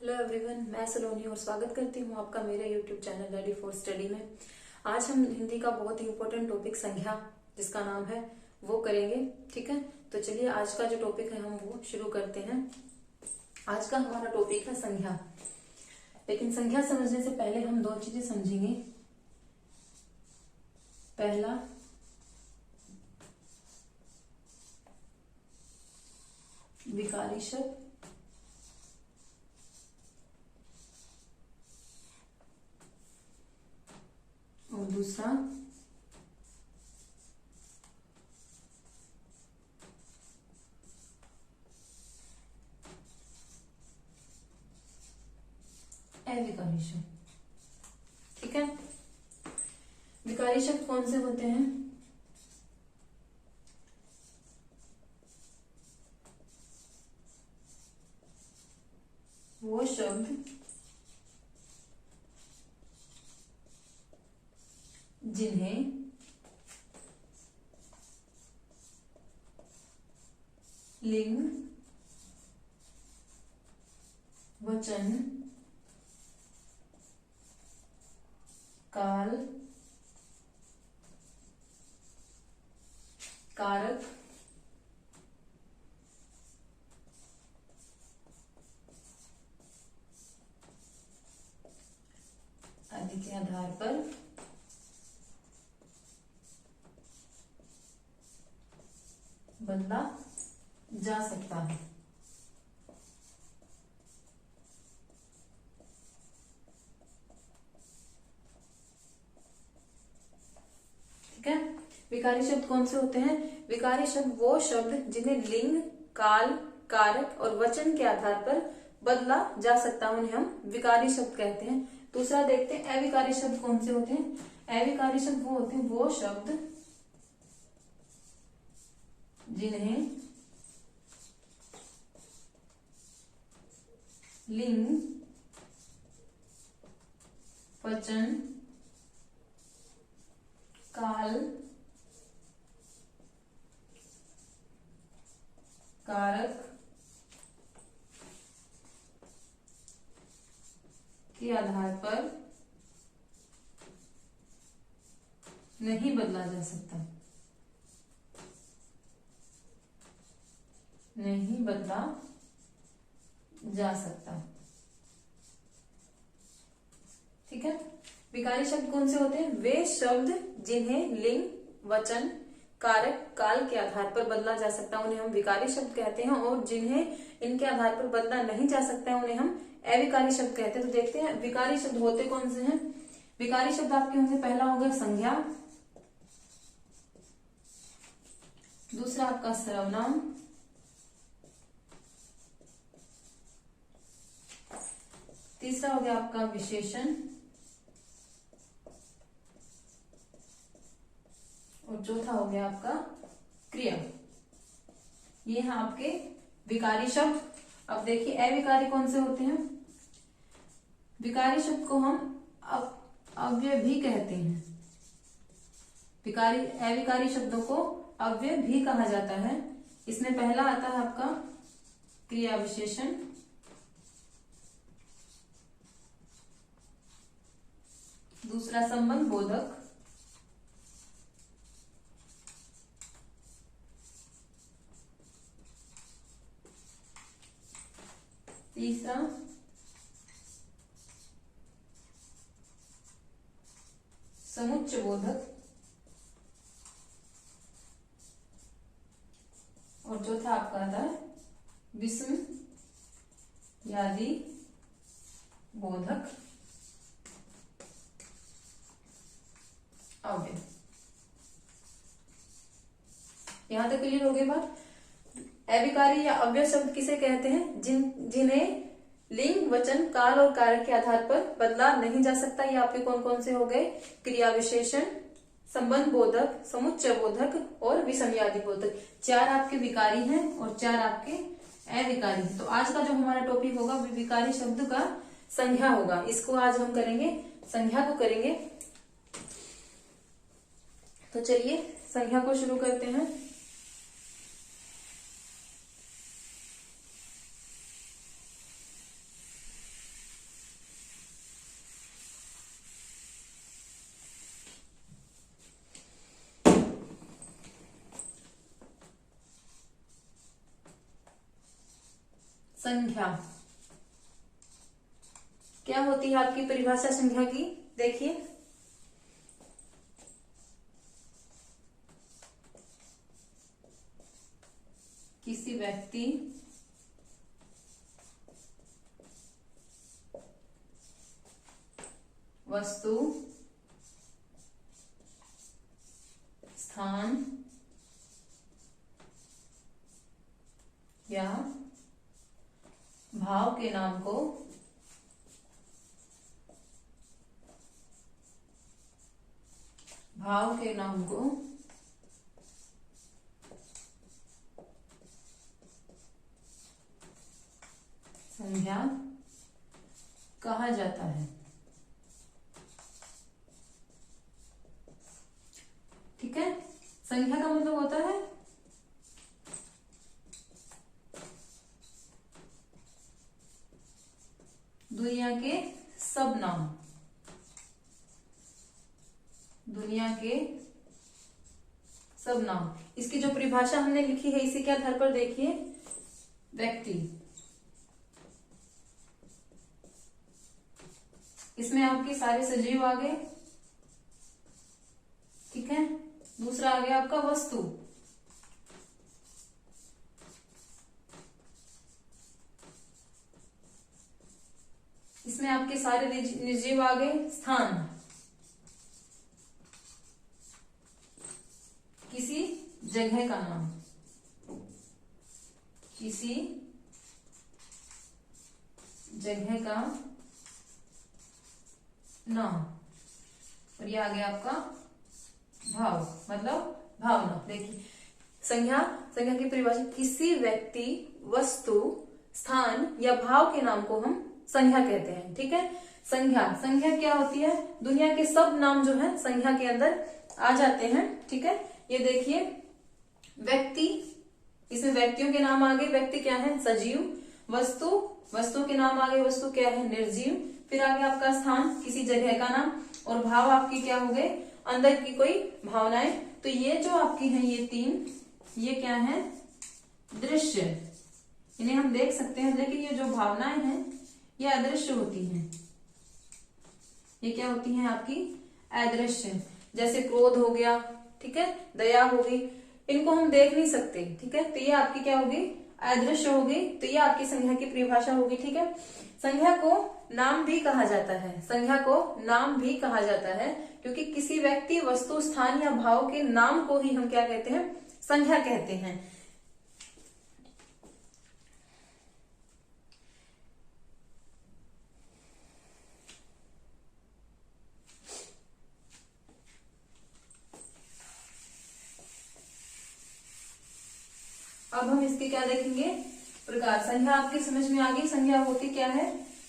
Hello everyone, मैं सलोनी और स्वागत करती हूँ आपका मेरे YouTube channel ready for study में। आज हम हिंदी का बहुत ही इम्पोर्टेंट टॉपिक संज्ञा जिसका नाम है वो करेंगे। ठीक है, तो चलिए आज का जो टॉपिक है हम वो शुरू करते हैं। आज का हमारा टॉपिक है संज्ञा। लेकिन संज्ञा समझने से पहले हम दो चीजें समझेंगे। पहला, विकारी शब्द, और दूसरा अविकारी शब्द। ठीक है, विकारी शब्द कौन से होते हैं? वो शब्द जिन्हें लिंग, वचन, काल, कारक आदि के आधार पर बदला जा सकता है। ठीक है, विकारी शब्द कौन से होते हैं? विकारी शब्द वो शब्द जिन्हें लिंग, काल, कारक और वचन के आधार पर बदला जा सकता है, उन्हें हम विकारी शब्द कहते हैं। दूसरा देखते हैं अविकारी शब्द कौन से होते हैं। अविकारी शब्द वो होते हैं वो शब्द जिन्हें लिंग, वचन, काल, कारक के आधार पर नहीं बदला जा सकता, नहीं बदला जा सकता। ठीक है, विकारी शब्द कौन से होते हैं? वे शब्द जिन्हें लिंग, वचन, कारक, काल के आधार पर बदला जा सकता है, उन्हें हम विकारी शब्द कहते हैं। और जिन्हें इनके आधार पर बदला नहीं जा सकता है, उन्हें हम अविकारी शब्द कहते हैं। तो देखते हैं विकारी शब्द होते कौन से हैं। विकारी शब्द आपके होंगे, पहला होगा संज्ञा, दूसरा आपका सर्वनाम, तीसरा हो गया आपका विशेषण, और चौथा हो गया आपका क्रिया। ये हैं आपके विकारी शब्द। अब देखिए अविकारी कौन से होते हैं। विकारी शब्द को हम अव्यय भी कहते हैं। अविकारी शब्दों को अव्यय भी कहा जाता है। इसमें पहला आता है आपका क्रिया विशेषण, दूसरा संबंध बोधक, तीसरा समुच्चय बोधक, और चौथा आपका आता है विषम यादि बोधक अव्यय। यहां तक क्लियर हो गई बात। अविकारी या अव्यय शब्द किसे कहते हैं? जिन्हें लिंग, वचन, काल और कारक के आधार पर बदला नहीं जा सकता। ये आपके कौन कौन से हो गए? क्रिया विशेषण, संबंध बोधक, समुच्चय बोधक और विषमयादि बोधक। 4 आपके विकारी हैं और 4 आपके अविकारी हैं। तो आज का जो हमारा टॉपिक होगा वो विकारी शब्द का संज्ञा होगा। इसको आज हम करेंगे, संज्ञा को करेंगे। तो चलिए संज्ञा को शुरू करते हैं। संख्या क्या होती है आपकी परिभाषा संख्या की? देखिए, किसी व्यक्ति, वस्तु, स्थान या भाव के नाम को संज्ञा कहा जाता है। ठीक है, संख्या का मतलब होता है दुनिया के सब नाम, दुनिया के सब नाम। इसकी जो परिभाषा हमने लिखी है इसी के आधार पर देखिए, व्यक्ति, इसमें आपके सारे सजीव आ गए। ठीक है, दूसरा आ गया आपका वस्तु, इसमें आपके सारे निर्जीव आ गए। स्थान, किसी जगह का नाम, किसी जगह का नाम। और ये आ गया आपका भाव, मतलब भावना। देखिए, संज्ञा की परिभाषा, किसी व्यक्ति, वस्तु, स्थान या भाव के नाम को हम संज्ञा कहते हैं। ठीक है, संज्ञा क्या होती है? दुनिया के सब नाम जो है संज्ञा के अंदर आ जाते हैं। ठीक है, ये देखिए, व्यक्ति, इसमें व्यक्तियों के नाम आ गए। व्यक्ति क्या है? सजीव। वस्तु के नाम आ गए। वस्तु क्या है? निर्जीव। फिर आ गया आपका स्थान, किसी जगह का नाम। और भाव आपकी क्या हो गए? अंदर की कोई भावनाएं। तो ये जो आपकी हैं ये तीन, ये क्या है? दृश्य, इन्हें हम देख सकते हैं, लेकिन ये जो भावनाएं हैं ये अदृश्य होती हैं। ये क्या होती हैं आपकी? अदृश्य। जैसे क्रोध हो गया, ठीक है, दया होगी, इनको हम देख नहीं सकते। ठीक है, तो ये आपकी क्या होगी? अदृश्य होगी। तो ये आपकी संज्ञा की परिभाषा होगी। ठीक है, संज्ञा को नाम भी कहा जाता है। संज्ञा को नाम भी कहा जाता है, क्योंकि किसी व्यक्ति, वस्तु, स्थान या भाव के नाम को ही हम क्या कहते हैं? संज्ञा कहते हैं। अब हम इसके क्या देखेंगे? प्रकार। संज्ञा आपकी समझ में आ गई। संज्ञा होती क्या है?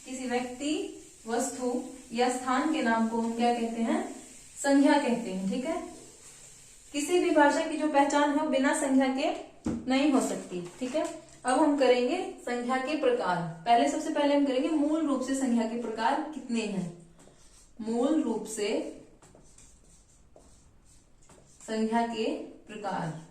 किसी व्यक्ति, वस्तु या स्थान के नाम को हम क्या कहते हैं? संज्ञा कहते हैं। ठीक है, किसी भी भाषा की जो पहचान है वो बिना संज्ञा के नहीं हो सकती। ठीक है, अब हम करेंगे संज्ञा के प्रकार। सबसे पहले हम करेंगे मूल रूप से संज्ञा के प्रकार कितने हैं। मूल रूप से संज्ञा के प्रकार।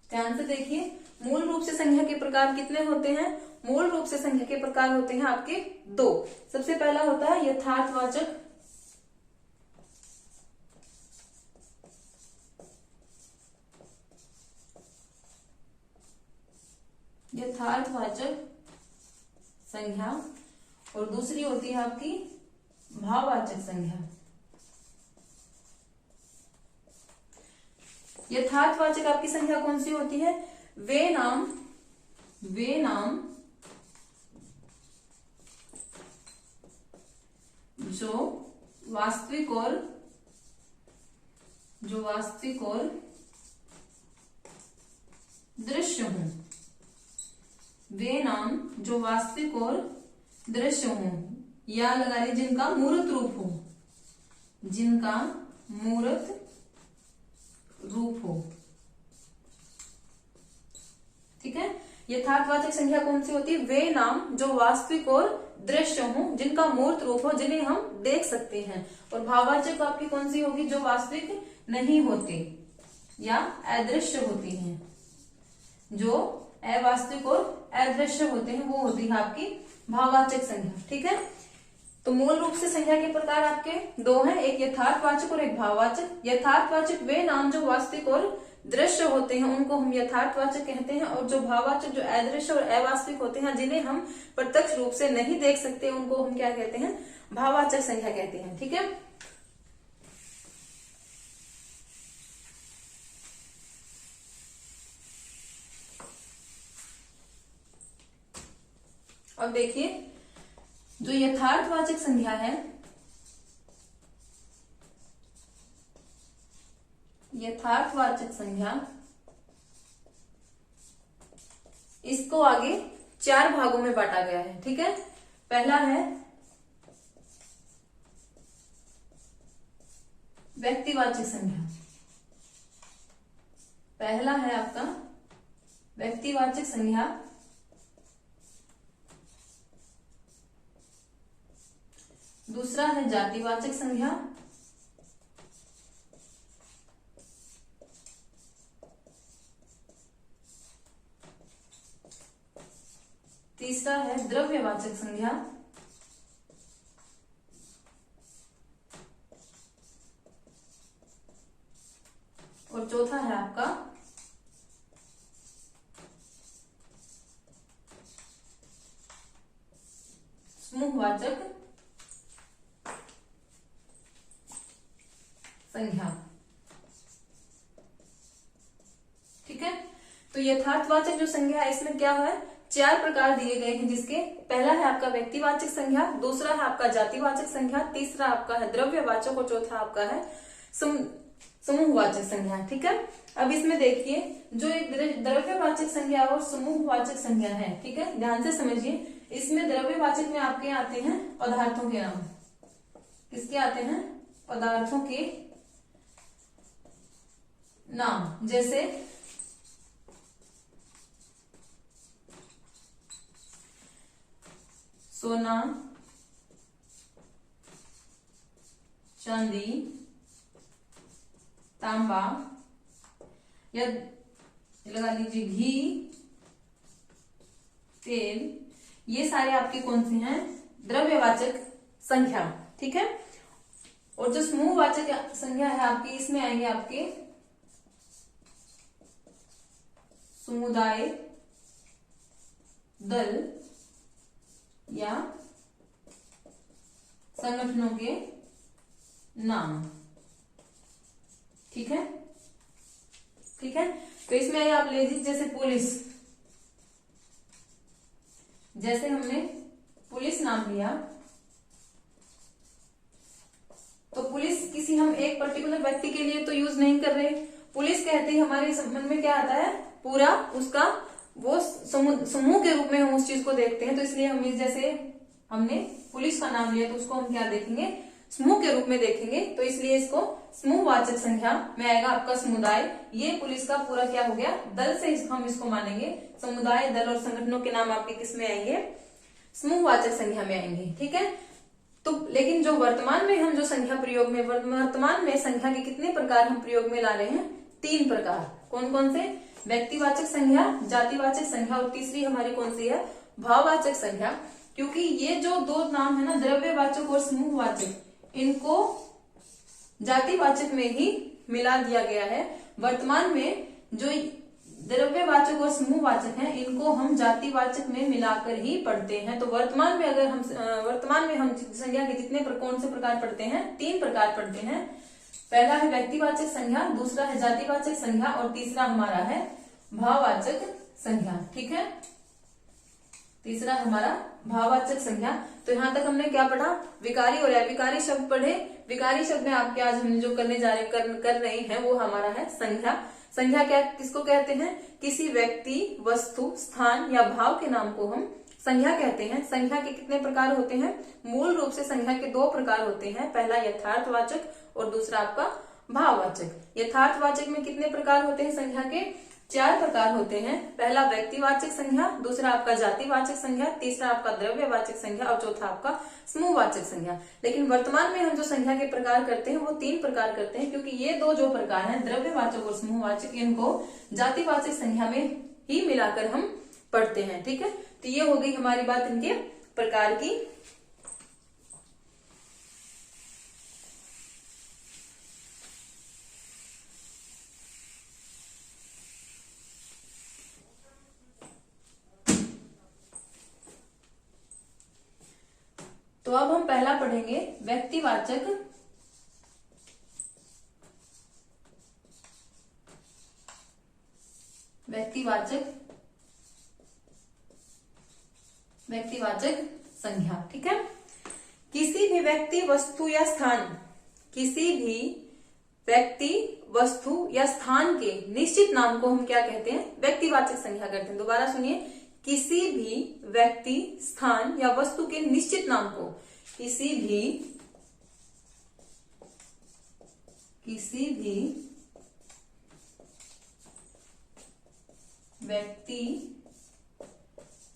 ध्यान से देखिए, मूल रूप से संज्ञा के प्रकार कितने होते हैं? मूल रूप से संज्ञा के प्रकार होते हैं आपके दो। सबसे पहला होता है यथार्थवाचक, संज्ञा, और दूसरी होती है आपकी भाववाचक संज्ञा। यथार्थवाचक आपकी संज्ञा कौन सी होती है? वे नाम जो वास्तविक और दृश्य हों। वे नाम जो वास्तविक और दृश्य हों, या लगा लीजिए जिनका मूर्त रूप हो, जिनका मूर्त रूप हो। ठीक है, यथार्थवाचक संज्ञा कौन सी होती है? वे नाम जो वास्तविक और दृश्य हो, जिनका मूर्त रूप हो, जिन्हें हम देख सकते हैं। और भाववाचक आपकी कौन सी होगी? जो वास्तविक नहीं होते या अदृश्य होते हैं। जो अवास्तविक और अदृश्य होते हैं वो होती है आपकी भाववाचक संज्ञा। ठीक है, तो मूल रूप से संज्ञा के प्रकार आपके दो हैं, एक यथार्थवाचक और एक भाववाचक। यथार्थवाचक वे नाम जो वास्तविक और दृश्य होते हैं उनको हम यथार्थवाचक कहते हैं, और जो भाववाचक जो अदृश्य और अवास्तविक होते हैं जिन्हें हम प्रत्यक्ष रूप से नहीं देख सकते उनको हम क्या कहते हैं, भाववाचक संज्ञा कहते हैं। ठीक है, अब देखिए जो यथार्थवाचक संज्ञा है, यथार्थवाचक संज्ञा, इसको आगे चार भागों में बांटा गया है। ठीक है, पहला है व्यक्तिवाचक संज्ञा, पहला है आपका व्यक्तिवाचक संज्ञा। दूसरा है जातिवाचक संज्ञा, तीसरा है द्रव्यवाचक संज्ञा, और चौथा है आपका समूहवाचक संज्ञा। ठीक है, तो यथार्थवाचक जो संज्ञा है इसमें क्या है, चार प्रकार दिए गए हैं, जिसके पहला है आपका व्यक्तिवाचक संज्ञा, दूसरा है आपका जातिवाचक संज्ञा, तीसरा आपका है द्रव्यवाचक और चौथा आपका है समूहवाचक संज्ञा। ठीक है, अब इसमें देखिए जो एक द्रव्यवाचक संज्ञा और समूहवाचक संज्ञा है, ठीक है, ध्यान से समझिए। इसमें द्रव्यवाचक में आपके आते हैं पदार्थों के नाम। किसके आते हैं, पदार्थों के नाम, जैसे सोना, चांदी, तांबा, या लगा लीजिए घी, तेल, ये सारे आपके कौन से हैं, द्रव्यवाचक संज्ञा। ठीक है, और जो समूहवाचक संज्ञा है आपकी, इसमें आएंगे आपके समुदाय, दल या संगठनों के नाम। ठीक है, ठीक है, तो इसमें आइए आप ले लीजिए जैसे पुलिस, जैसे हमने पुलिस नाम लिया तो पुलिस किसी हम एक पर्टिकुलर व्यक्ति के लिए तो यूज नहीं कर रहे। पुलिस कहते ही हमारे मन में क्या आता है, पूरा उसका वो समूह के रूप में हम उस चीज को देखते हैं। तो इसलिए हम जैसे हमने पुलिस का नाम लिया तो उसको हम क्या देखेंगे, समूह के रूप में देखेंगे। तो इसलिए इसको समूहवाचक संज्ञा में आएगा आपका समुदाय। ये पुलिस का पूरा क्या हो गया, दल से हम इसको मानेंगे। समुदाय, दल और संगठनों के नाम आपके किस में आएंगे, समूहवाचक संज्ञा में आएंगे। ठीक है, तो लेकिन जो वर्तमान में हम जो संख्या प्रयोग में, वर्तमान में संख्या के कितने प्रकार हम प्रयोग में ला रहे हैं, 3 प्रकार। कौन कौन से, व्यक्तिवाचक संज्ञा, जातिवाचक संज्ञा और तीसरी हमारी कौन सी है, भाववाचक संज्ञा। क्योंकि ये जो 2 नाम है ना, द्रव्यवाचक और समूहवाचक, इनको जातिवाचक में ही मिला दिया गया है। वर्तमान में जो द्रव्यवाचक और समूहवाचक हैं, इनको हम जातिवाचक में मिलाकर ही पढ़ते हैं। तो वर्तमान में अगर हम संज्ञा के जितने कौन से प्रकार पढ़ते हैं, 3 प्रकार पढ़ते हैं। पहला है व्यक्तिवाचक संज्ञा, दूसरा है जातिवाचक संज्ञा और तीसरा हमारा है भाववाचक संज्ञा। ठीक है, तीसरा हमारा भाववाचक संज्ञा। तो यहाँ तक हमने क्या पढ़ा, विकारी और अविकारी शब्द पढ़े। विकारी शब्द में आपके आज हम जो करने जा रहे कर रहे हैं वो हमारा है संज्ञा। संज्ञा क्या किसको कहते हैं, किसी व्यक्ति, वस्तु, स्थान या भाव के नाम को हम संज्ञा कहते हैं। संज्ञा के कितने प्रकार होते हैं, मूल रूप से संज्ञा के 2 प्रकार होते हैं। पहला यथार्थवाचक और दूसरा आपका भाववाचक। यथार्थवाचक में कितने प्रकार होते हैं संज्ञा के, 4 प्रकार होते हैं। पहला व्यक्तिवाचक संज्ञा, दूसरा आपका जातिवाचक संज्ञा, तीसरा आपका द्रव्यवाचक संज्ञा और चौथा आपका समूहवाचक संज्ञा। लेकिन वर्तमान में हम जो संज्ञा के प्रकार करते हैं वो 3 प्रकार करते हैं, क्योंकि ये दो जो प्रकार हैं द्रव्यवाचक और समूहवाचक, इनको जातिवाचक संज्ञा में ही मिलाकर हम पढ़ते हैं। ठीक है, तो ये हो गई हमारी बात इनके प्रकार की। तो अब हम पहला पढ़ेंगे व्यक्तिवाचक संज्ञा। ठीक है, किसी भी व्यक्ति वस्तु या स्थान, किसी भी व्यक्ति वस्तु या स्थान के निश्चित नाम को हम क्या कहते हैं? व्यक्तिवाचक संज्ञा कहते हैं। दोबारा सुनिए, किसी भी व्यक्ति, स्थान या वस्तु के निश्चित नाम को, किसी भी व्यक्ति,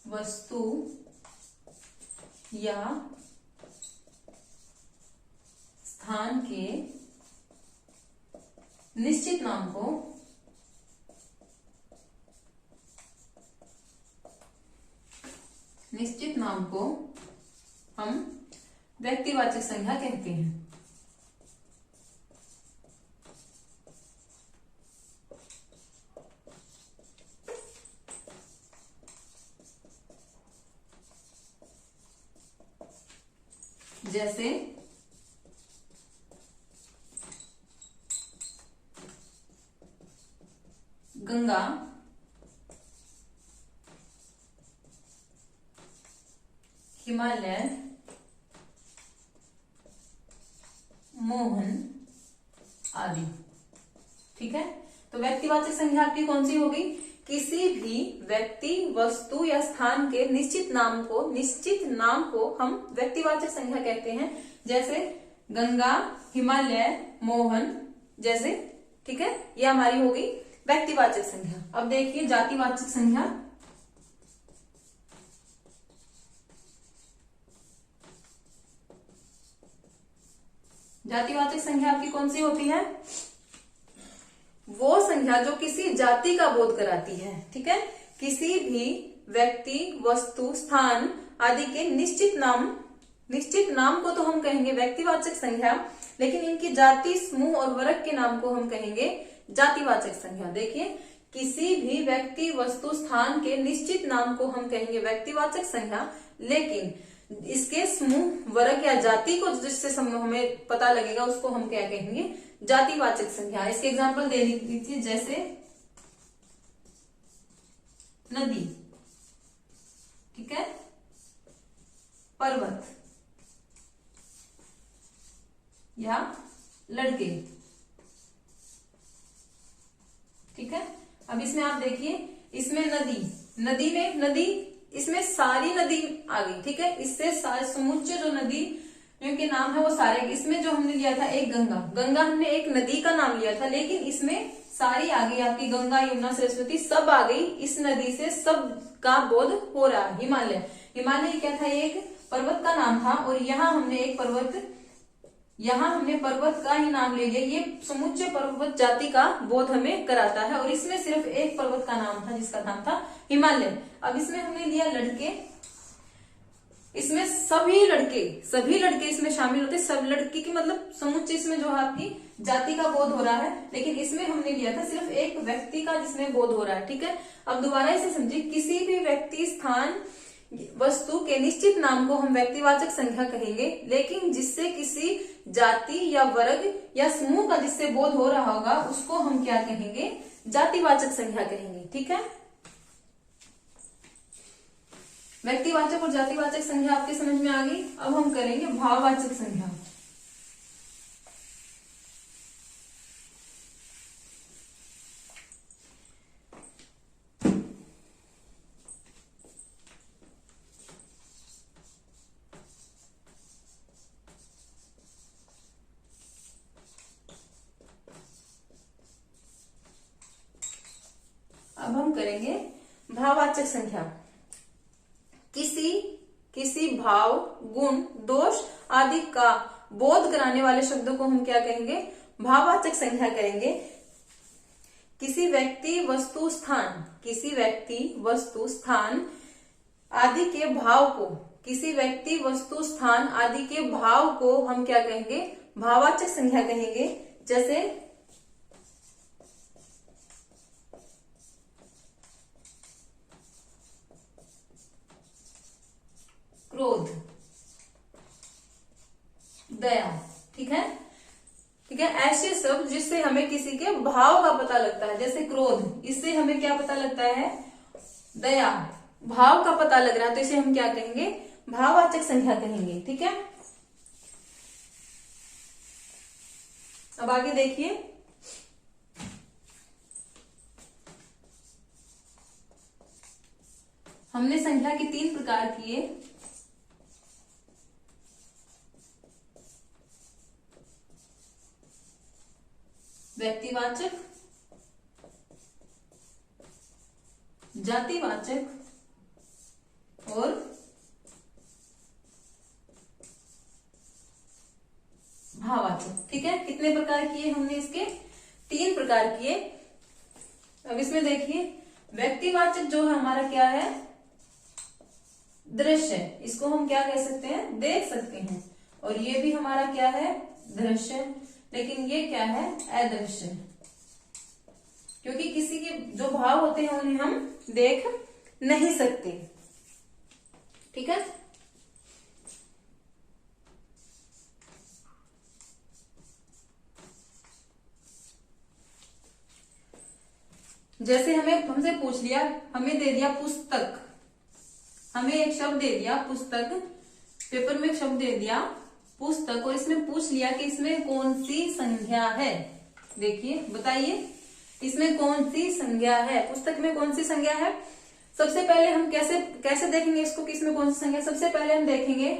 वस्तु या स्थान के निश्चित नाम को हम व्यक्तिवाचक संज्ञा कहते हैं। जैसे गंगा, हिमालय, मोहन आदि। ठीक है, तो व्यक्तिवाचक संज्ञा आपकी कौन सी होगी? किसी भी व्यक्ति, वस्तु या स्थान के निश्चित नाम को हम व्यक्तिवाचक संज्ञा कहते हैं। जैसे गंगा, हिमालय, मोहन जैसे। ठीक है, ये हमारी होगी व्यक्तिवाचक संज्ञा। अब देखिए जातिवाचक संज्ञा। जातिवाचक संज्ञा आपकी कौन सी होती है? वो संज्ञा जो किसी जाति का बोध कराती है। ठीक है, किसी भी व्यक्ति, वस्तु, स्थान आदि के निश्चित नाम को तो हम कहेंगे व्यक्तिवाचक संज्ञा, लेकिन इनकी जाति, समूह और वर्ग के नाम को हम कहेंगे जातिवाचक संज्ञा। देखिए, किसी भी व्यक्ति, वस्तु, स्थान के निश्चित नाम को हम कहेंगे व्यक्तिवाचक संज्ञा, लेकिन इसके समूह, वर्ग या जाति को जिससे हमें पता लगेगा उसको हम क्या कहेंगे? जातिवाचक संज्ञा। इसके एग्जांपल दे दीजिए, जैसे नदी, ठीक है, पर्वत या लड़के। ठीक है, अब इसमें आप देखिए, इसमें नदी इसमें सारी नदी आ गई। ठीक है, इससे समुच्चय जो नदी के नाम है वो सारे। इसमें जो हमने लिया था एक गंगा हमने एक नदी का नाम लिया था, लेकिन इसमें सारी आ गई आपकी, गंगा, यमुना, सरस्वती सब आ गई। इस नदी से सब का बोध हो रहा है। हिमालय क्या था? एक पर्वत का नाम था, और यहाँ हमने पर्वत का ही नाम ले लिया। ये समुच्चय पर्वत जाति का बोध हमें कराता है, और इसमें सिर्फ एक पर्वत का नाम था जिसका नाम था हिमालय। अब इसमें हमने लिया लड़के, इसमें सभी लड़के इसमें शामिल होते, सब लड़की की मतलब समुच्चय इसमें जो है आपकी जाति का बोध हो रहा है, लेकिन इसमें हमने लिया था सिर्फ एक व्यक्ति का जिसमें बोध हो रहा है। ठीक है, अब दोबारा इसे समझिए, किसी भी व्यक्ति, स्थान, वस्तु के निश्चित नाम को हम व्यक्तिवाचक संज्ञा कहेंगे, लेकिन जिससे किसी जाति या वर्ग या समूह का जिससे बोध हो रहा होगा उसको हम क्या कहेंगे? जातिवाचक संज्ञा कहेंगे। ठीक है, व्यक्तिवाचक और जातिवाचक संज्ञा आपके समझ में आ गई। अब हम करेंगे भाववाचक संज्ञा। अब हम करेंगे भाववाचक संख्या। किसी भाव, गुण, दोष आदि का बोध कराने वाले शब्दों को हम क्या कहेंगे? भाववाचक संख्या कहेंगे। किसी व्यक्ति, वस्तु, स्थान आदि के भाव को, किसी व्यक्ति, वस्तु, स्थान आदि के भाव को हम क्या कहेंगे? भाववाचक संख्या कहेंगे। जैसे क्रोध, दया, ठीक है। ऐसे शब्द जिससे हमें किसी के भाव का पता लगता है, जैसे क्रोध, इससे हमें क्या पता लगता है? दया, भाव का पता लग रहा है, तो इसे हम क्या कहेंगे? भाववाचक संख्या कहेंगे, ठीक है। अब आगे देखिए, हमने संख्या के 3 प्रकार किए। व्यक्तिवाचक, जातिवाचक और भाववाचक, ठीक है। कितने प्रकार किए हमने? इसके 3 प्रकार किए। अब इसमें देखिए, व्यक्तिवाचक जो है हमारा क्या है? दृश्य। इसको हम क्या कह सकते हैं? देख सकते हैं। और ये भी हमारा क्या है? दृश्य। लेकिन ये क्या है? अदृश्य। क्योंकि किसी के जो भाव होते हैं उन्हें हम देख नहीं सकते, ठीक है। जैसे हमसे पूछ लिया, हमें दे दिया पुस्तक, हमें एक शब्द दे दिया पुस्तक, पेपर में एक शब्द दे दिया पुस्तक, और इसमें पूछ लिया कि इसमें कौन सी संज्ञा है। देखिए, बताइए इसमें कौन सी संज्ञा है? पुस्तक में कौन सी संज्ञा है? सबसे पहले हम कैसे देखेंगे इसको कि इसमें कौन सी संज्ञा? सबसे पहले हम देखेंगे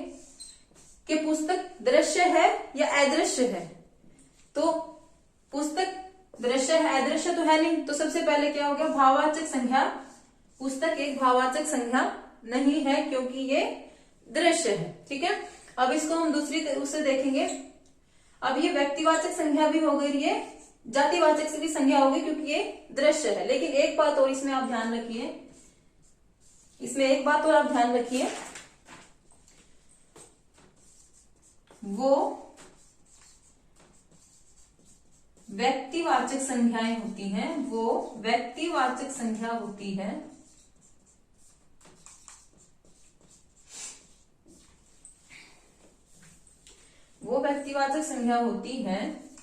कि पुस्तक दृश्य है या अदृश्य है। तो पुस्तक दृश्य है, अदृश्य तो है नहीं, तो सबसे पहले क्या हो गया? भाववाचक संज्ञा। पुस्तक एक भाववाचक संज्ञा नहीं है क्योंकि ये दृश्य है, ठीक है। अब इसको हम दूसरी उससे देखेंगे। अब ये व्यक्तिवाचक संज्ञा भी हो गई, ये जातिवाचक से भी संज्ञा होगी क्योंकि ये दृश्य है। लेकिन एक बात और इसमें आप ध्यान रखिए, वो व्यक्तिवाचक संज्ञाएं होती हैं, वो व्यक्तिवाचक संज्ञा होती है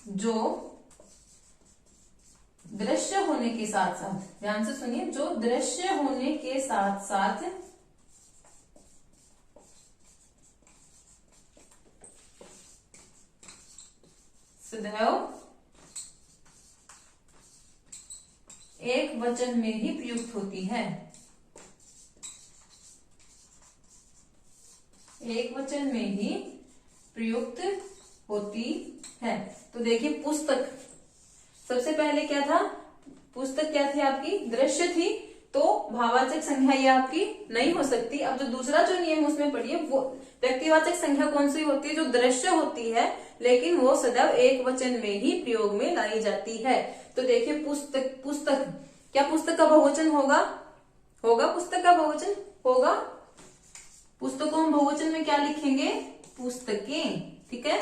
जो दृश्य होने के साथ साथ, ध्यान से सुनिए, जो दृश्य होने के साथ साथ सदैव एक वचन में ही प्रयुक्त होती है। एक वचन में ही प्रयुक्त होती है। तो देखिए, पुस्तक सबसे पहले क्या था? पुस्तक क्या थी? आपकी दृश्य थी, तो भाववाचक संज्ञा ये आपकी नहीं हो सकती। अब जो दूसरा जो नियम उसमें पढ़िए, वो व्यक्तिवाचक संज्ञा कौन सी होती है? जो दृश्य होती है, लेकिन वो सदैव एक वचन में ही प्रयोग में लाई जाती है। तो देखिए, पुस्तक क्या पुस्तक का बहुवचन होगा? पुस्तक का बहुवचन होगा। पुस्तकों हम बहुवचन में क्या लिखेंगे? पुस्तकें, ठीक है।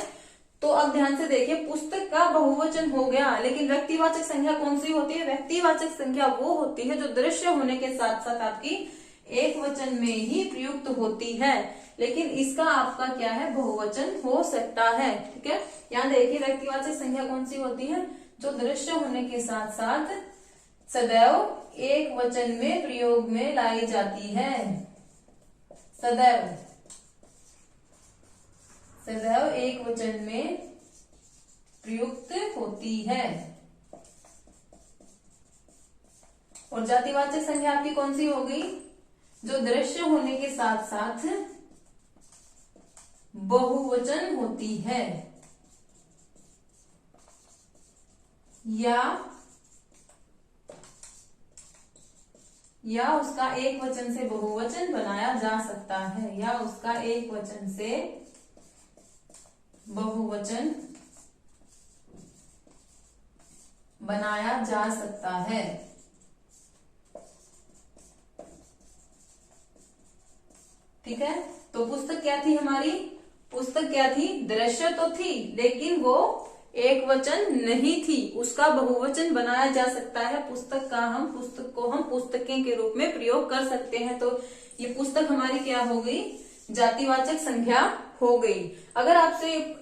तो अब ध्यान से देखिए, पुस्तक का बहुवचन हो गया, लेकिन व्यक्तिवाचक संख्या कौन सी होती है? व्यक्तिवाचक संख्या वो होती है जो दृश्य होने के साथ साथ आपकी एक वचन में ही प्रयुक्त होती है, लेकिन इसका आपका क्या है? बहुवचन हो सकता है, ठीक है। यहाँ देखिए, व्यक्तिवाचक संख्या कौन सी होती है? जो दृश्य होने के साथ साथ सदैव एक वचन में प्रयोग में लाई जाती है। सदैव एक वचन में प्रयुक्त होती है। और जातिवाचक संज्ञा आपकी कौन सी हो गई? जो दृश्य होने के साथ साथ बहुवचन होती है या या उसका एक वचन से बहुवचन बनाया जा सकता है, या उसका एक वचन से बहुवचन बनाया जा सकता है। ठीक है, तो पुस्तक क्या थी हमारी? पुस्तक क्या थी? दृश्य तो थी, लेकिन वो एक वचन नहीं थी, उसका बहुवचन बनाया जा सकता है। पुस्तक को हम पुस्तकें के रूप में प्रयोग कर सकते हैं। तो ये पुस्तक हमारी क्या हो गई? जातिवाचक संज्ञा हो गई। अगर आपसे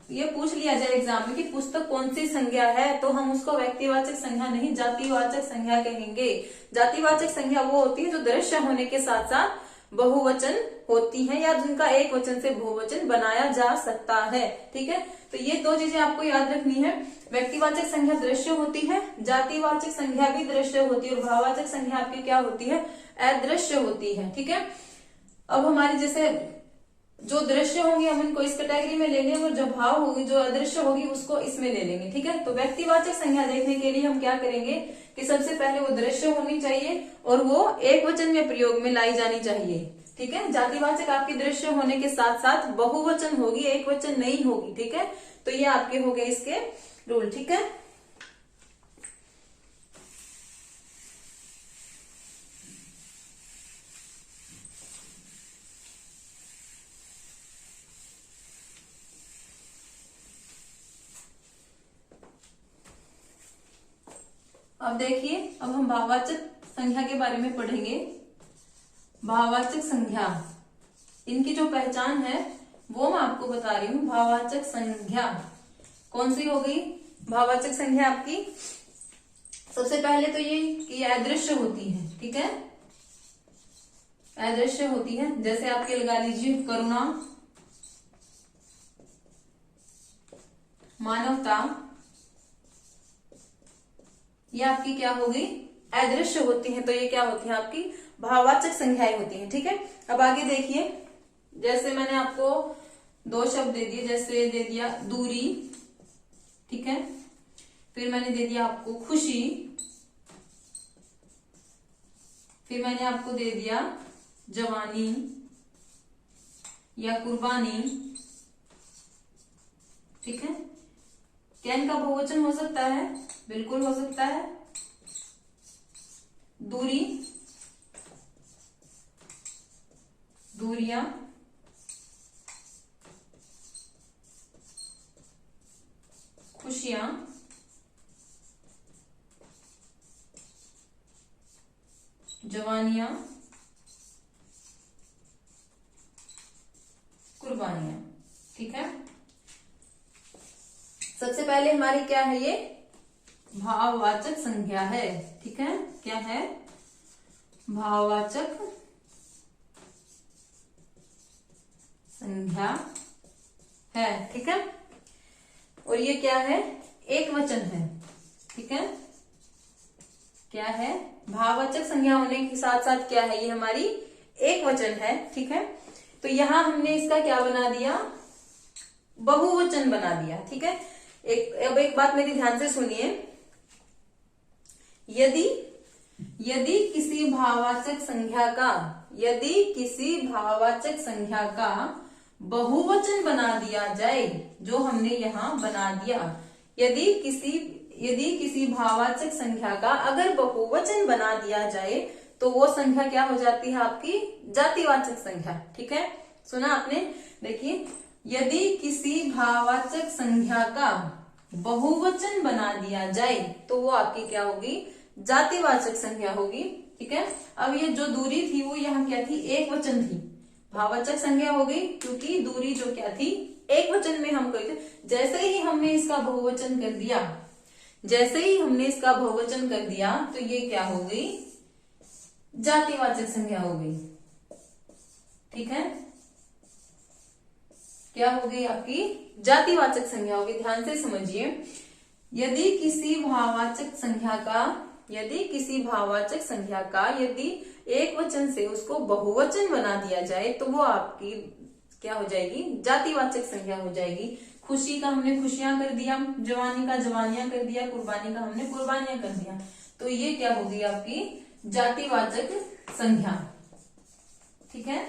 ये पूछ लिया जाए एग्जाम में कि पुस्तक कौन सी संज्ञा है, तो हम उसको व्यक्तिवाचक संज्ञा नहीं, जातिवाचक संज्ञा कहेंगे। जातिवाचक संज्ञा वो होती है जो दृश्य होने के साथ साथ बहुवचन होती है, या जिनका एक वचन से बहुवचन बनाया जा सकता है। ठीक है, तो ये दो चीजें आपको याद रखनी है। व्यक्तिवाचक संज्ञा दृश्य होती है, जातिवाचक संज्ञा भी दृश्य होती है, और भाववाचक संज्ञा आपकी क्या होती है? अदृश्य होती है। ठीक है, अब हमारी जैसे जो दृश्य होंगे हम इनको इस कैटेगरी में लेंगे, और जो भाव होगी, जो अदृश्य होगी, उसको इसमें ले लेंगे। ठीक है, तो व्यक्तिवाचक संज्ञा देखने के लिए हम क्या करेंगे कि सबसे पहले वो दृश्य होनी चाहिए और वो एक वचन में प्रयोग में लाई जानी चाहिए। ठीक है, जातिवाचक आपकी दृश्य होने के साथ साथ बहुवचन होगी, एक वचन नहीं होगी। ठीक है, तो ये आपके हो गए इसके रूल। ठीक है, अब देखिए, अब हम भाववाचक संज्ञा के बारे में पढ़ेंगे। भाववाचक संज्ञा, इनकी जो पहचान है वो मैं आपको बता रही हूँ। भाववाचक संज्ञा कौन सी हो गई? भाववाचक संज्ञा आपकी सबसे पहले तो ये कि अदृश्य होती है। ठीक है, अदृश्य होती है। जैसे आपके लगा लीजिए करुणा, मानवता, ये आपकी क्या होगी? अदृश्य होती है। तो ये क्या होती है? आपकी भाववाचक संज्ञाएं होती हैं। ठीक है, अब आगे देखिए, जैसे मैंने आपको दो शब्द दे दिए, जैसे दे दिया दूरी, ठीक है, फिर मैंने दे दिया आपको खुशी, फिर मैंने आपको दे दिया जवानी या कुर्बानी। ठीक है, क्या इनका बहुवचन हो सकता है? बिल्कुल हो सकता है। दूरी, दूरियां, खुशियां, जवानियां, कुर्बानियां। ठीक है, सबसे पहले हमारी क्या है? ये भाववाचक संज्ञा है। ठीक है, क्या है? भाववाचक संज्ञा है। ठीक है, और ये क्या है? एक वचन है। ठीक है, क्या है? भाववाचक संज्ञा होने के साथ साथ क्या है? ये हमारी एक वचन है। ठीक है, तो यहां हमने इसका क्या बना दिया? बहुवचन बना दिया। ठीक है, अब एक बात मेरी ध्यान से सुनिए। यदि किसी भाववाचक संज्ञा का बहुवचन बना दिया जाए, जो हमने यहां बना दिया, यदि किसी भाववाचक संख्या का अगर बहुवचन बना दिया जाए तो वो संख्या क्या हो जाती है? आपकी जातिवाचक संख्या। ठीक है, सुना आपने? देखिए, यदि किसी भाववाचक संख्या का बहुवचन बना दिया जाए तो वो आपकी क्या होगी? जातिवाचक संख्या होगी। ठीक है, अब ये जो दूरी थी वो यहाँ क्या थी? एक वचन थी, भाववाचक संज्ञा हो गई, क्योंकि दूरी जो क्या थी? एक वचन में हम कहते। जैसे ही हमने इसका बहुवचन कर दिया, तो ये क्या हो गई? जातिवाचक संज्ञा हो गई। ठीक है, क्या हो गई? आपकी जातिवाचक संज्ञा होगी। ध्यान से समझिए, यदि किसी भाववाचक संख्या का यदि एक वचन से उसको बहुवचन बना दिया जाए तो वो आपकी क्या हो जाएगी? जातिवाचक संज्ञा हो जाएगी। खुशी का हमने खुशियां कर दिया, जवानी का जवानियां कर दिया, कुर्बानी का हमने कुर्बानियां कर दिया, तो ये क्या होगी? आपकी जातिवाचक संज्ञा। ठीक है,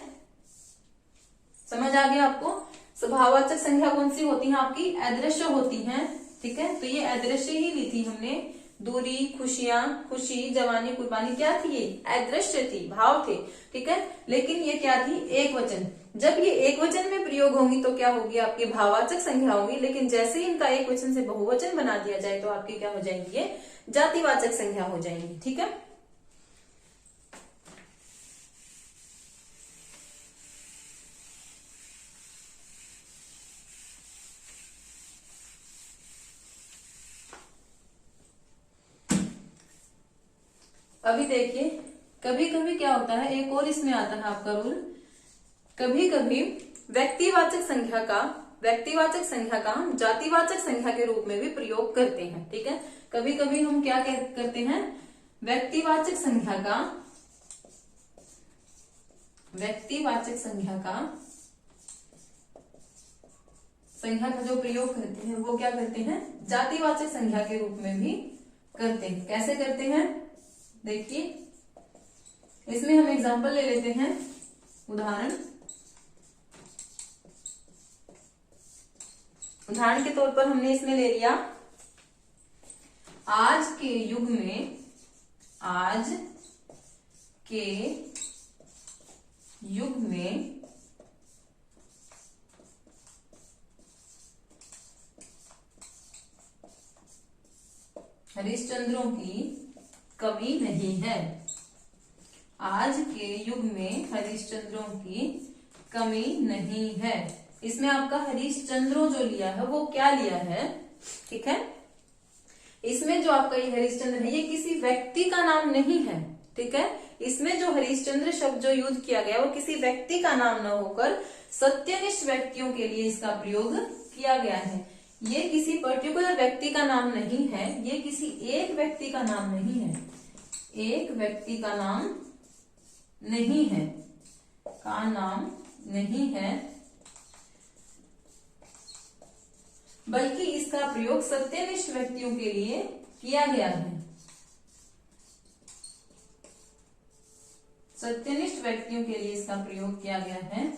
समझ आ गया आपको। स्वभाववाचक संज्ञा कौन सी होती है आपकी? अदृश्य होती हैं। ठीक है, तो ये अदृश्य ही ली थी हमने। दूरी, खुशियां, खुशी, जवानी, कुर्बानी क्या थी? ये अदृश्य थी, भाव थे। ठीक है, लेकिन ये क्या थी? एक वचन। जब ये एक वचन में प्रयोग होंगी तो क्या होगी? आपकी भाववाचक संज्ञा होगी। लेकिन जैसे ही इनका एक वचन से बहुवचन बना दिया जाए तो आपकी क्या हो जाएंगी? ये जातिवाचक संज्ञा हो जाएंगी। ठीक है, अभी देखिए, कभी कभी क्या होता है, एक और इसमें आता है आपका रूल। कभी कभी व्यक्तिवाचक संख्या का हम जातिवाचक संख्या के रूप में भी प्रयोग करते हैं। ठीक है, कभी कभी हम क्या करते हैं? व्यक्तिवाचक संख्या का जो प्रयोग करते हैं वो क्या करते हैं? जातिवाचक संख्या के रूप में भी करते हैं। कैसे करते हैं? देखिए, इसमें हम एग्जांपल ले लेते हैं, उदाहरण के तौर पर हमने इसमें ले लिया, आज के युग में हरिश्चंद्रों की कमी नहीं है। आज के युग में हरिश्चंद्रों की कमी नहीं है। इसमें आपका हरिश्चंद्रों जो लिया है वो क्या लिया है? ठीक है, इसमें जो आपका ये हरिश्चंद्र है ये किसी व्यक्ति का नाम नहीं है। ठीक है, इसमें जो हरिश्चंद्र शब्द जो यूज किया गया वो किसी व्यक्ति का नाम न होकर सत्यनिष्ठ व्यक्तियों के लिए इसका प्रयोग किया गया है। ये किसी पर्टिकुलर व्यक्ति का नाम नहीं है, ये किसी एक व्यक्ति का नाम नहीं है, एक व्यक्ति का नाम नहीं है, बल्कि इसका प्रयोग सत्यनिष्ठ व्यक्तियों के लिए किया गया है। सत्यनिष्ठ व्यक्तियों के लिए इसका प्रयोग किया गया है।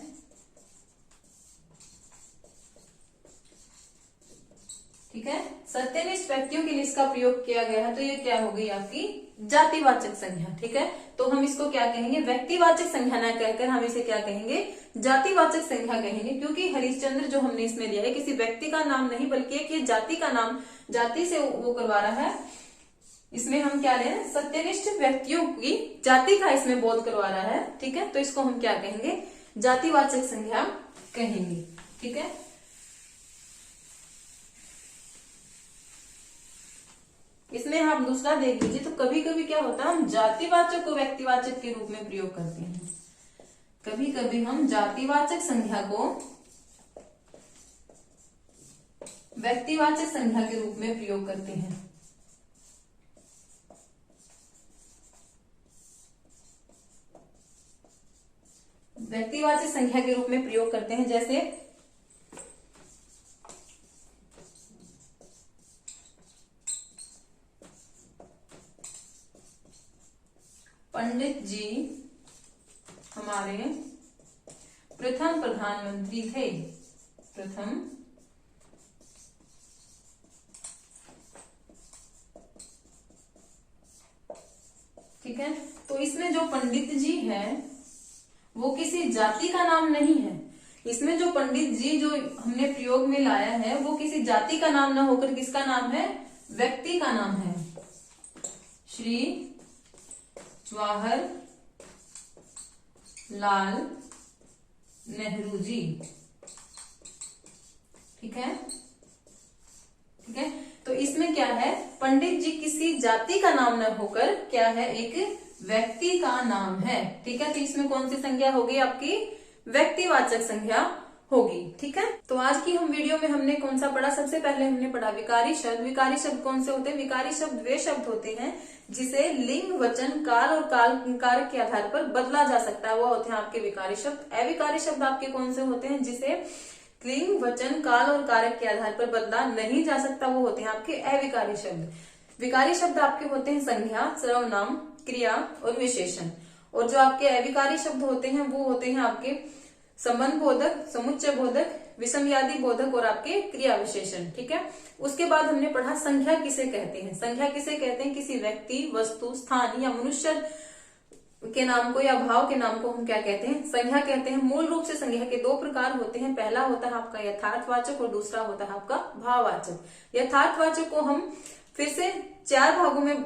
ठीक है, सत्यनिष्ठ व्यक्तियों के लिए इसका प्रयोग किया गया है, तो ये क्या हो गई? आपकी जातिवाचक संज्ञा। ठीक है, तो हम इसको क्या कहेंगे? व्यक्तिवाचक संज्ञा ना कहकर हम इसे क्या कहेंगे? जातिवाचक संज्ञा कहेंगे, क्योंकि हरिश्चंद्र जो हमने इसमें लिया है किसी व्यक्ति का नाम नहीं बल्कि एक ये जाति का नाम, जाति से वो करवा रहा है। इसमें हम क्या ले रहे हैं? सत्यनिष्ठ व्यक्तियों की जाति का इसमें बोध करवा रहा है। ठीक है, तो इसको हम क्या कहेंगे? जातिवाचक संज्ञा कहेंगे। ठीक है, इसमें आप दूसरा देख लीजिए, तो कभी कभी क्या होता है, हम जातिवाचक को व्यक्तिवाचक के रूप में प्रयोग करते हैं। कभी कभी हम जातिवाचक संज्ञा को व्यक्तिवाचक संज्ञा के रूप में प्रयोग करते हैं। व्यक्तिवाचक संख्या के रूप में प्रयोग करते हैं, जैसे पंडित जी हमारे प्रथम प्रधानमंत्री थे। प्रथम ठीक है, तो इसमें जो पंडित जी है वो किसी जाति का नाम नहीं है। इसमें जो पंडित जी जो हमने प्रयोग में लाया है वो किसी जाति का नाम ना होकर किसका नाम है? व्यक्ति का नाम है। श्री जवाहर लाल नेहरू जी। ठीक है, ठीक है, तो इसमें क्या है? पंडित जी किसी जाति का नाम न होकर क्या है? एक व्यक्ति का नाम है। ठीक है, तो इसमें कौन सी संज्ञा होगी? आपकी व्यक्तिवाचक संज्ञा होगी। ठीक है, तो आज की हम वीडियो में हमने कौन सा पढ़ा? सबसे पहले हमने पढ़ा विकारी शब्द। विकारी शब्द कौन से होते हैं? विकारी शब्द वे शब्द होते हैं जिसे लिंग, वचन, काल और कारक के आधार पर बदला जा सकता है, वो होते हैं आपके विकारी शब्द। अविकारी शब्द आपके कौन से होते हैं? जिसे लिंग, वचन, काल और कारक के आधार पर बदला नहीं जा सकता, वो होते हैं आपके अविकारी शब्द। विकारी शब्द आपके होते हैं संज्ञा, सर्वनाम, क्रिया और विशेषण। और जो आपके अविकारी शब्द होते हैं वो होते हैं आपके संबंध बोधक, समुच्चय बोधक, विषमयादि बोधक और आपके क्रिया विशेषण। ठीक है। उसके बाद हमने पढ़ा संख्या किसे कहते हैं। संख्या किसे कहते हैं? किसी व्यक्ति, वस्तु, स्थान या मनुष्य के नाम को या भाव के नाम को हम क्या कहते हैं? संज्ञा कहते हैं। मूल रूप से संज्ञा के दो प्रकार होते हैं। पहला होता है आपका यथार्थवाचक और दूसरा होता है आपका भाववाचक। यथार्थवाचक को हम फिर से 4 भागों में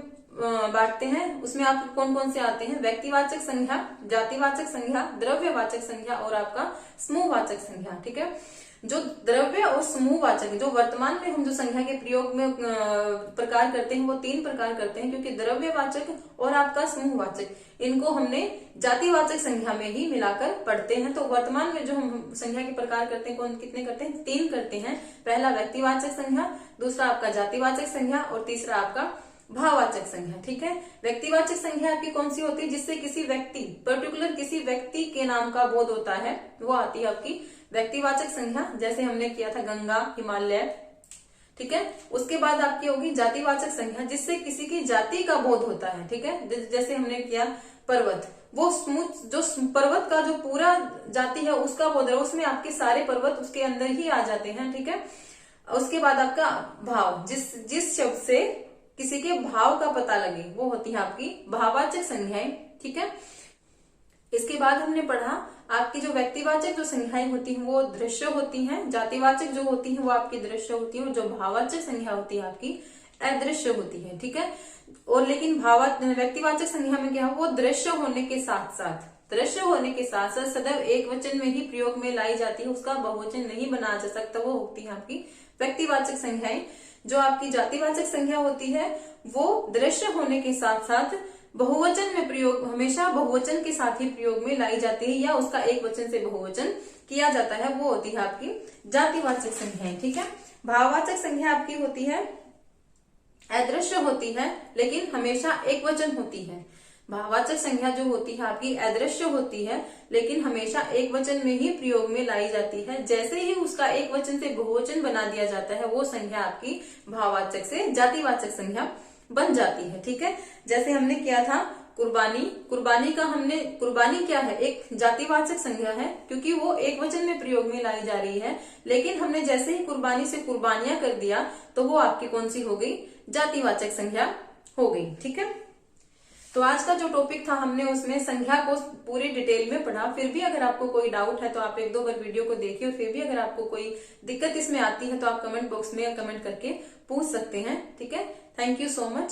बांटते हैं। उसमें आप कौन कौन से आते हैं? व्यक्तिवाचक संज्ञा, जातिवाचक संज्ञा, द्रव्यवाचक संज्ञा और आपका समूहवाचक संज्ञा। ठीक है। जो द्रव्य और समूहवाचक, जो वर्तमान में हम जो संज्ञा के प्रयोग में प्रकार करते हैं वो 3 प्रकार करते हैं, क्योंकि द्रव्यवाचक और आपका समूहवाचक इनको हमने जातिवाचक संज्ञा में ही मिलाकर पढ़ते हैं। तो वर्तमान में जो हम संज्ञा के प्रकार करते हैं कौन कितने करते हैं? 3 करते हैं। पहला व्यक्तिवाचक संज्ञा, दूसरा आपका जातिवाचक संज्ञा और तीसरा आपका भाववाचक संज्ञा। ठीक है। व्यक्तिवाचक संज्ञा आपकी कौन सी होती है? जिससे किसी व्यक्ति, पर्टिकुलर किसी व्यक्ति के नाम का बोध होता है, वो आती है आपकी व्यक्तिवाचक संज्ञा। जैसे हमने किया था गंगा, हिमालय। ठीक है। उसके बाद आपकी होगी जातिवाचक संज्ञा, जिससे किसी की जाति का बोध होता है। ठीक है। जैसे हमने किया पर्वत, वो जो पर्वत का जो पूरा जाति है उसका बोध है, उसमें आपके सारे पर्वत उसके अंदर ही आ जाते हैं। ठीक है। उसके बाद आपका भाव, जिस शब्द से किसी के भाव का पता लगे वो होती है आपकी भाववाचक संज्ञाएं। ठीक है। इसके बाद हमने पढ़ा आपकी जो व्यक्तिवाचक जो संज्ञाएं होती हैं वो दृश्य होती हैं, जातिवाचक जो होती हैं वो आपकी दृश्य होती है, और जो भाववाचक संज्ञा होती है आपकी अदृश्य होती है। ठीक है। और लेकिन व्यक्तिवाचक संज्ञा में क्या है? वो दृश्य होने के साथ साथ सदैव एक वचन में ही प्रयोग में लाई जाती है, उसका बहुवचन नहीं बनाया जा सकता, वो होती है आपकी व्यक्तिवाचक संज्ञाएं। जो आपकी जातिवाचक संज्ञा होती है वो दृश्य होने के साथ साथ बहुवचन में प्रयोग, हमेशा बहुवचन के साथ ही प्रयोग में लाई जाती है, या उसका एक वचन से बहुवचन किया जाता है, वो होती है आपकी जातिवाचक संज्ञाएं। ठीक है। भाववाचक संज्ञा आपकी होती है अदृश्य होती है, लेकिन हमेशा एक वचन होती है। भाववाचक संज्ञा जो होती है आपकी अदृश्य होती है, लेकिन हमेशा एक वचन में ही प्रयोग में लाई जाती है। जैसे ही उसका एक वचन से बहुवचन बना दिया जाता है, वो संज्ञा आपकी भाववाचक से जातिवाचक संज्ञा बन जाती है। ठीक है। जैसे हमने किया था कुर्बानी, कुर्बानी क्या है? एक जातिवाचक संज्ञा है, क्योंकि वो एक वचन में प्रयोग में लाई जा रही है, लेकिन हमने जैसे ही कुर्बानी से कुर्बानियां कर दिया तो वो आपकी कौन सी हो गई? जातिवाचक संज्ञा हो गई। ठीक है। तो आज का जो टॉपिक था हमने उसमें संज्ञा को पूरी डिटेल में पढ़ा। फिर भी अगर आपको कोई डाउट है तो आप 1-2 बार वीडियो को देखिए, और फिर भी अगर आपको कोई दिक्कत इसमें आती है तो आप कमेंट बॉक्स में कमेंट करके पूछ सकते हैं। ठीक है। Thank you so much.